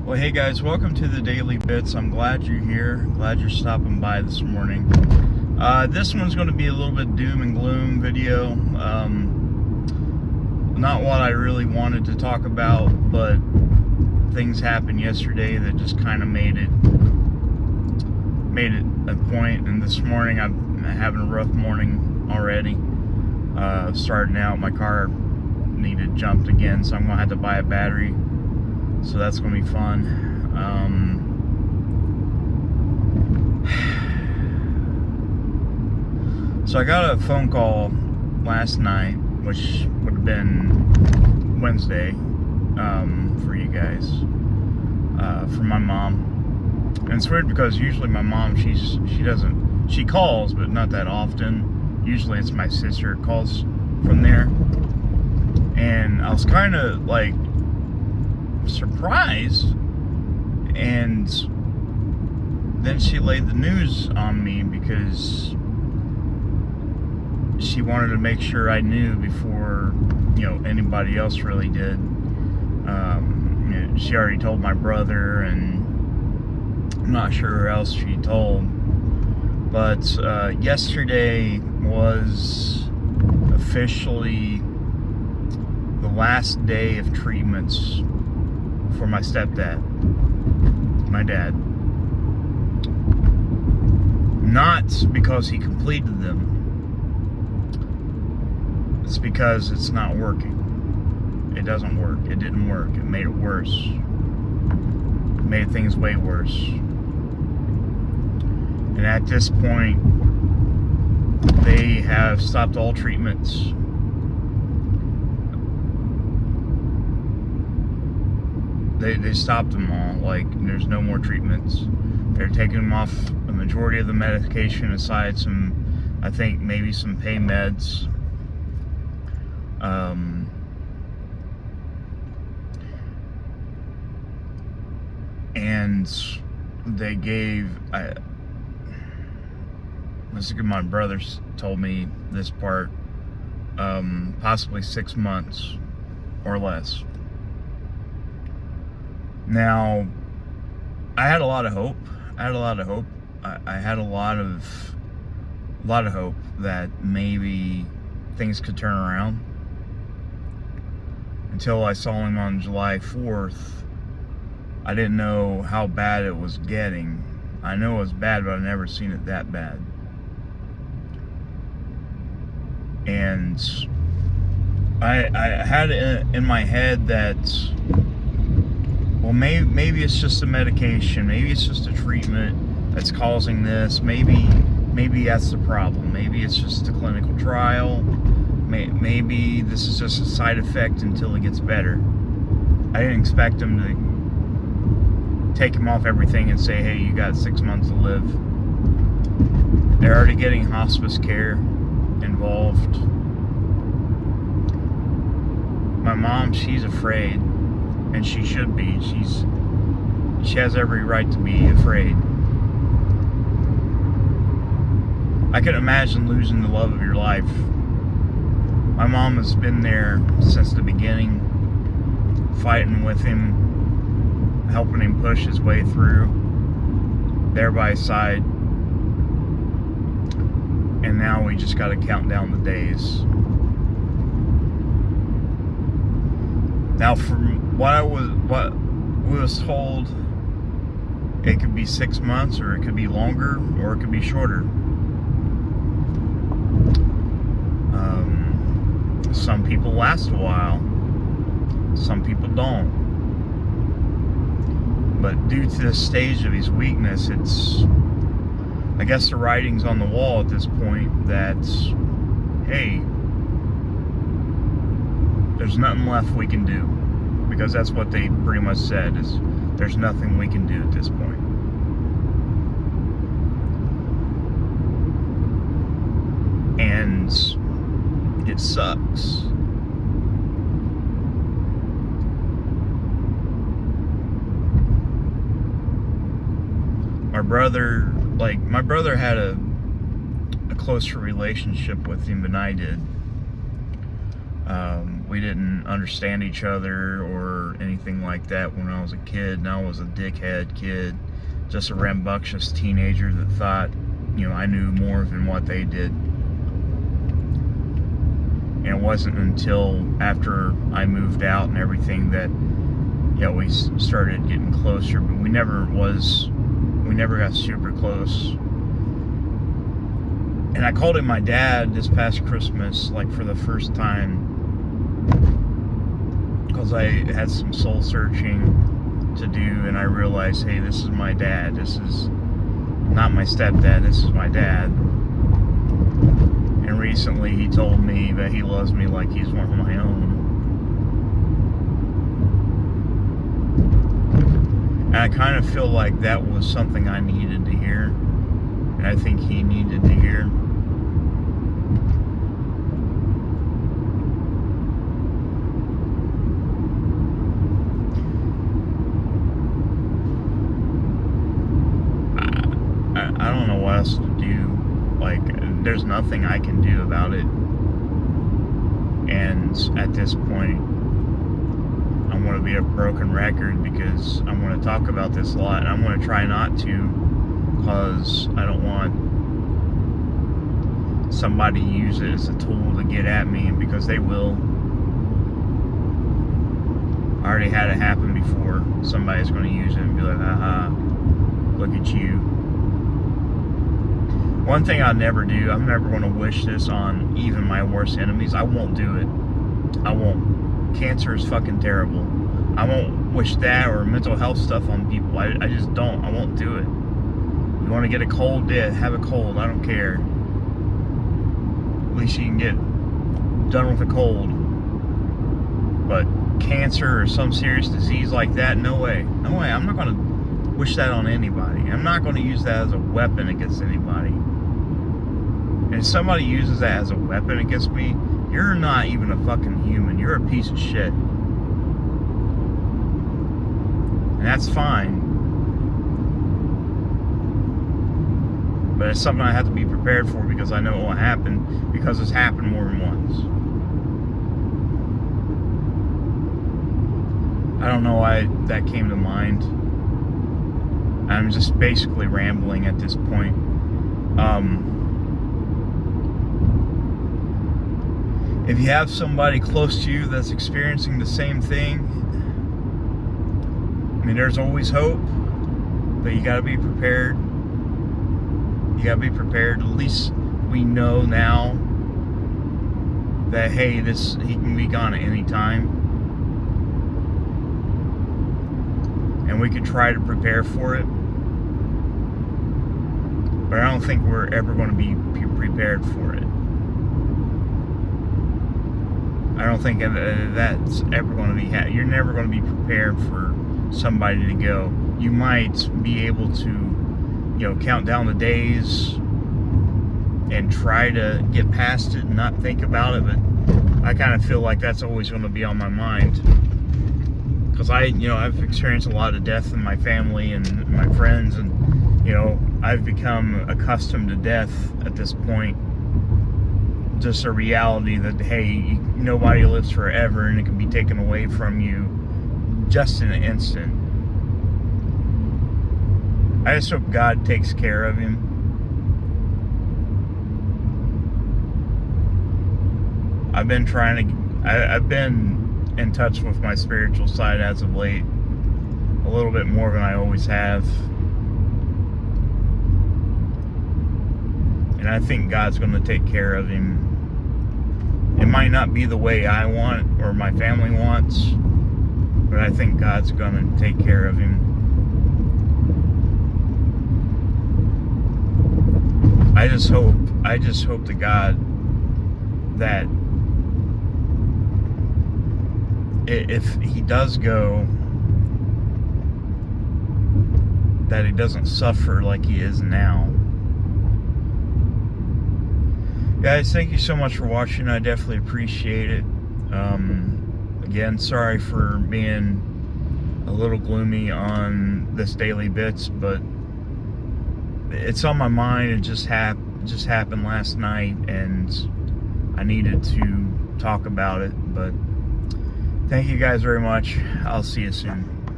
Well, hey guys, welcome to the Daily Bits. I'm glad you're here. Glad you're stopping by this morning. This one's going to be a little bit doom and gloom video. Not what I really wanted to talk about, but things happened yesterday that just kind of made it a point. And this morning I'm having a rough morning already. Starting out, my car needed jumped again, so I'm going to have to buy a battery. So that's going to be fun. So I got a phone call last night, which would have been Wednesday for you guys, from my mom. And it's weird because usually my mom, she calls, but not that often. Usually it's my sister who calls from there. And I was kind of like surprised, and then she laid the news on me because she wanted to make sure I knew before anybody else really did. She already told my brother, and I'm not sure who else she told, but yesterday was officially the last day of treatments for my stepdad, my dad. Not because he completed them. It's because it's not working. It doesn't work. It didn't work. It made it worse. It made things way worse. And at this point, they have stopped all treatments. They stopped them all. Like, there's no more treatments. They're taking them off the majority of the medication, aside some, I think, maybe some pain meds. And they gave, my brother told me this part, possibly 6 months or less. Now, I had a lot of hope. I had a lot of hope that maybe things could turn around, until I saw him on July 4th. I didn't know how bad it was getting. I know it was bad, but I've never seen it that bad. And I had it in my head that, well, maybe it's just a medication. Maybe it's just a treatment that's causing this. Maybe that's the problem. Maybe it's just a clinical trial. Maybe this is just a side effect until it gets better. I didn't expect them to take him off everything and say, hey, you got 6 months to live. They're already getting hospice care involved. My mom, she's afraid, and she should be. She has every right to be afraid. I can imagine losing the love of your life. My mom has been there since the beginning, fighting with him, helping him push his way through, there by his side. And now we just got to count down the days. Now, from what we was told, it could be 6 months, or it could be longer, or it could be shorter. Some people last a while, some people don't. But due to the stage of his weakness, I guess the writing's on the wall at this point that, hey, there's nothing left we can do. Because that's what they pretty much said, is there's nothing we can do at this point. And it sucks. My brother had a closer relationship with him than I did. We didn't understand each other or anything like that when I was a kid. And I was a dickhead kid, just a rambunctious teenager that thought, I knew more than what they did. And it wasn't until after I moved out and everything that, we started getting closer. But we never got super close. And I called him my dad this past Christmas, like for the first time, because I had some soul searching to do, and I realized, hey, this is my dad. This is not my stepdad. This is my dad. And recently he told me that he loves me like he's one of my own. And I kind of feel like that was something I needed to hear, and I think he needed to hear. I don't know what else to do. Like, there's nothing I can do about it. And at this point, I'm going to be a broken record because I'm going to talk about this a lot, and I'm going to try not to, because I don't want somebody to use it as a tool to get at me, because they will. I already had it happen before. Somebody's going to use it and be like, haha, look at you. One thing I'll never do, I'm never going to wish this on even my worst enemies. I won't do it. I won't. Cancer is fucking terrible. I won't wish that or mental health stuff on people. I just don't. I won't do it. You want to get a cold, have a cold. I don't care. At least you can get done with a cold. But cancer or some serious disease like that, no way. No way. I'm not going to wish that on anybody. I'm not going to use that as a weapon against anybody. And if somebody uses that as a weapon against me, you're not even a fucking human. You're a piece of shit. And that's fine. But it's something I have to be prepared for, because I know it will happen, because it's happened more than once. I don't know why that came to mind. I'm just basically rambling at this point. If you have somebody close to you that's experiencing the same thing, I mean, there's always hope, but you gotta be prepared. You gotta be prepared. At least we know now that, hey, he can be gone at any time. And we could try to prepare for it. But I don't think we're ever going to be prepared for it. I don't think that's ever going to be you're never going to be prepared for somebody to go. You might be able to, count down the days and try to get past it and not think about it, but I kind of feel like that's always going to be on my mind. Because I've experienced a lot of death in my family and my friends, and, I've become accustomed to death at this point. Just a reality that, hey, nobody lives forever, and it can be taken away from you just in an instant. I just hope God takes care of him. I've been in touch with my spiritual side as of late, a little bit more than I always have. And I think God's going to take care of him. It might not be the way I want or my family wants, but I think God's going to take care of him. I just hope to God that if he does go, that he doesn't suffer like he is now. Guys, thank you so much for watching. I definitely appreciate it. Again, sorry for being a little gloomy on this Daily Bits, but it's on my mind. It just happened last night, and I needed to talk about it. But thank you guys very much. I'll see you soon.